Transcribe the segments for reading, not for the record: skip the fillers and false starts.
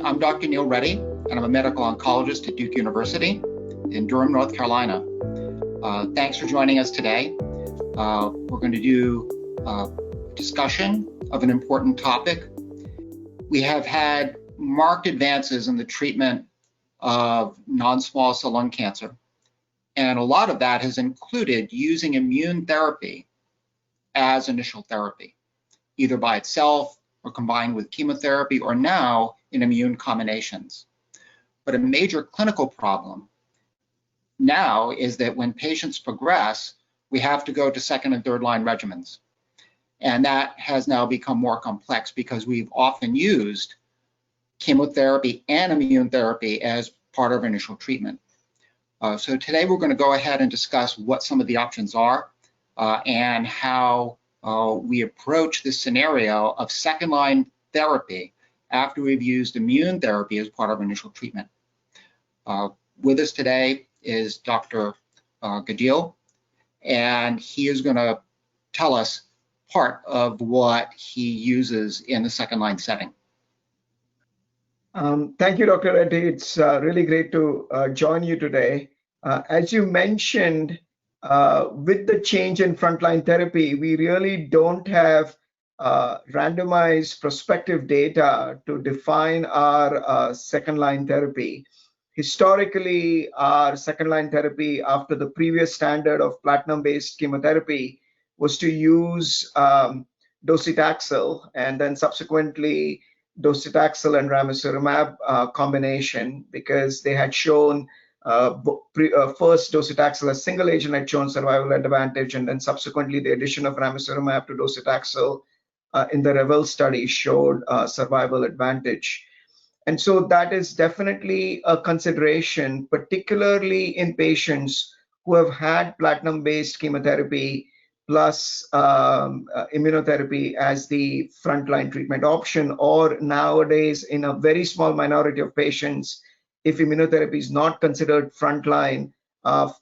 Hi, I'm Dr. Neil Reddy, and I'm a medical oncologist at Duke University in Durham, North Carolina. Thanks for joining us today. We're going to do a discussion of an important topic. We have had marked advances in the treatment of non-small cell lung cancer, and a lot of that has included using immune therapy as initial therapy, either by itself or combined with chemotherapy, or now in immune combinations. But a major clinical problem now is that when patients progress, we have to go to second and third line regimens. And that has now become more complex because we've often used chemotherapy and immune therapy as part of initial treatment. So today we're going to go ahead and discuss what some of the options are and how we approach this scenario of second line therapy after we've used immune therapy as part of initial treatment. With us today is Dr. Gadil, and he is going to tell us part of what he uses in the second line setting. Thank you, Dr. Reddy. It's really great to join you today. As you mentioned, with the change in frontline therapy, we really don't have randomized prospective data to define our second line therapy. Historically, our second line therapy after the previous standard of platinum-based chemotherapy was to use docetaxel and then subsequently docetaxel and ramucirumab combination, because they had shown first docetaxel as single agent had shown survival advantage, and then subsequently the addition of ramucirumab to docetaxel in the REVEL study showed survival advantage. And so that is definitely a consideration, particularly in patients who have had platinum-based chemotherapy plus immunotherapy as the frontline treatment option, or nowadays in a very small minority of patients, if immunotherapy is not considered frontline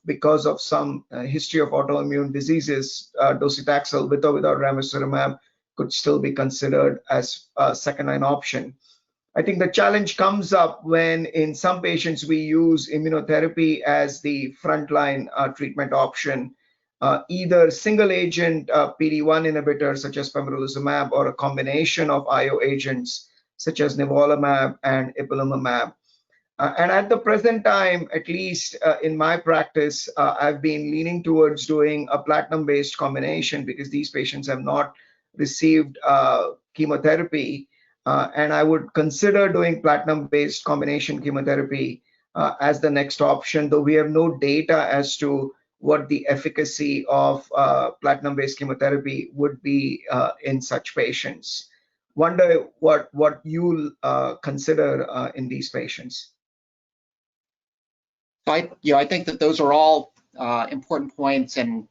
because of some history of autoimmune diseases, docetaxel with or without ramucirumab could still be considered as a second line option. I think the challenge comes up when in some patients we use immunotherapy as the frontline treatment option, either single agent PD-1 inhibitors such as pembrolizumab, or a combination of IO agents such as nivolumab and ipilimumab. And at the present time, at least in my practice, I've been leaning towards doing a platinum-based combination because these patients have not received chemotherapy. And I would consider doing platinum-based combination chemotherapy as the next option, though we have no data as to what the efficacy of platinum-based chemotherapy would be in such patients. Wonder what you'll consider in these patients. I think that those are all important points, and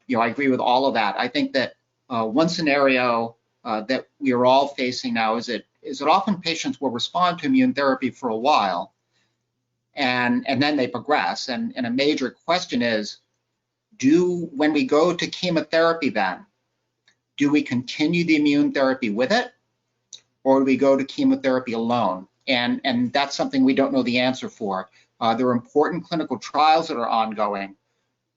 I agree with all of that. I think that one scenario that we are all facing now is that often patients will respond to immune therapy for a while, and then they progress. And a major question is, when we go to chemotherapy, then do we continue the immune therapy with it, or do we go to chemotherapy alone? And that's something we don't know the answer for. There are important clinical trials that are ongoing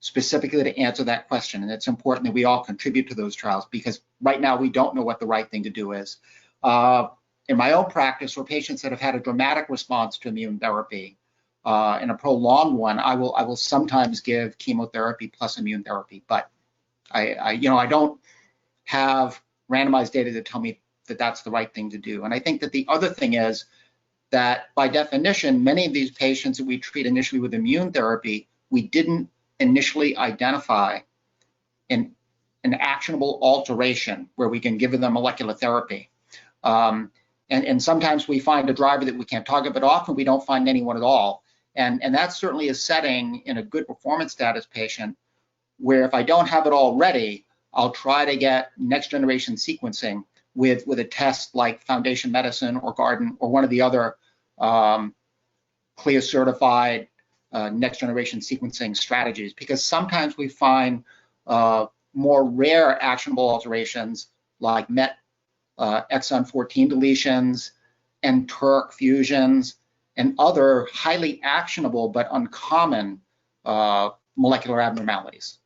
specifically to answer that question, and it's important that we all contribute to those trials, because right now we don't know what the right thing to do is. In my own practice, for patients that have had a dramatic response to immune therapy and a prolonged one, I will sometimes give chemotherapy plus immune therapy, but I don't have randomized data to tell me that that's the right thing to do. And I think that the other thing is that by definition, many of these patients that we treat initially with immune therapy, we didn't initially identify an actionable alteration where we can give them molecular therapy. And sometimes we find a driver that we can't target, but often we don't find anyone at all. And that's certainly a setting in a good performance status patient where if I don't have it already, I'll try to get next generation sequencing with a test like Foundation Medicine or Guardant or one of the other CLIA certified next generation sequencing strategies, because sometimes we find more rare actionable alterations like MET exon 14 deletions, and TERK fusions, and other highly actionable but uncommon molecular abnormalities.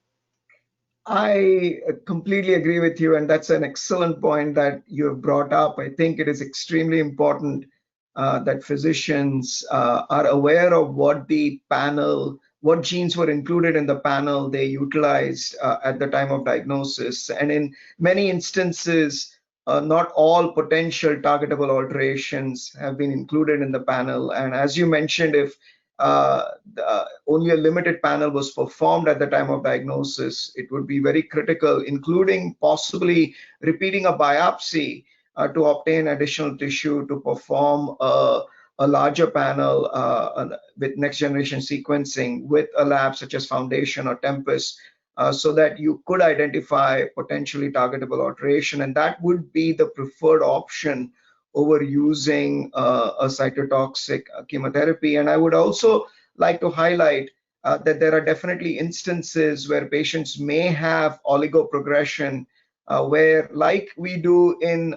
I completely agree with you, and that's an excellent point that you have brought up. I think it is extremely important that physicians are aware of what the panel, what genes were included in the panel they utilized at the time of diagnosis. And in many instances, not all potential targetable alterations have been included in the panel. And as you mentioned, if only a limited panel was performed at the time of diagnosis, it would be very critical, including possibly repeating a biopsy to obtain additional tissue to perform a larger panel with next generation sequencing with a lab such as Foundation or Tempus, so that you could identify potentially targetable alteration. And that would be the preferred option over using a cytotoxic chemotherapy. And I would also like to highlight that there are definitely instances where patients may have oligoprogression, where, like we do in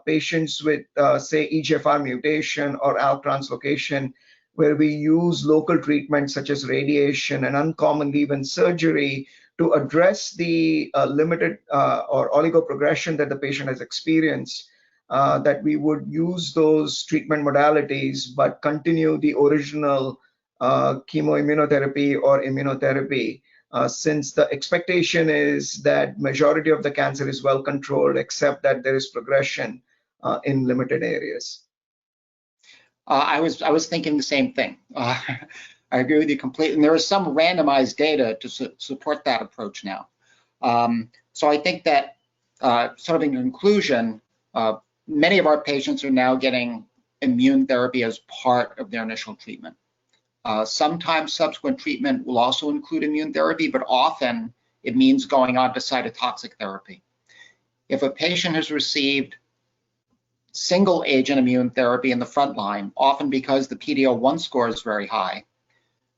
patients with, say, EGFR mutation or ALK translocation, where we use local treatments such as radiation and uncommonly even surgery to address the limited or oligoprogression that the patient has experienced. That we would use those treatment modalities, but continue the original chemoimmunotherapy or immunotherapy, since the expectation is that majority of the cancer is well controlled, except that there is progression in limited areas. I was thinking the same thing. I agree with you completely. And there is some randomized data to support that approach now. So I think that sort of in conclusion, many of our patients are now getting immune therapy as part of their initial treatment. Sometimes subsequent treatment will also include immune therapy, but often it means going on to cytotoxic therapy. If a patient has received single agent immune therapy in the front line, often because the PD-L1 score is very high,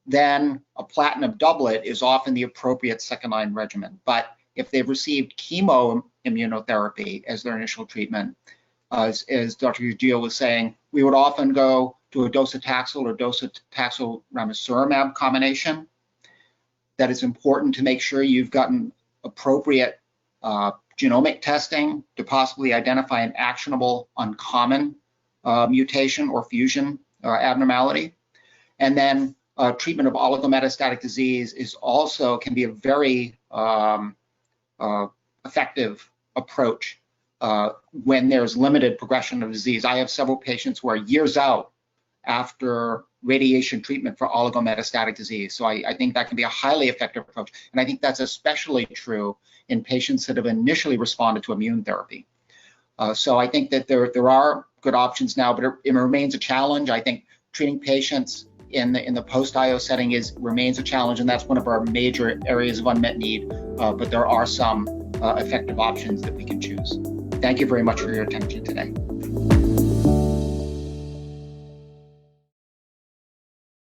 then a platinum doublet is often the appropriate second line regimen. But if they've received chemoimmunotherapy as their initial treatment, as Dr. Ujia was saying, we would often go to a docetaxel or docetaxel ramucirumab combination. That is important to make sure you've gotten appropriate genomic testing to possibly identify an actionable uncommon mutation or fusion or abnormality. And then treatment of oligometastatic disease can be a very effective approach when there's limited progression of disease. I have several patients who are years out after radiation treatment for oligometastatic disease. So I think that can be a highly effective approach. And I think that's especially true in patients that have initially responded to immune therapy. So I think that there are good options now, but it remains a challenge. I think treating patients in the post-IO setting remains a challenge, and that's one of our major areas of unmet need, but there are some effective options that we can choose. Thank you very much for your attention today.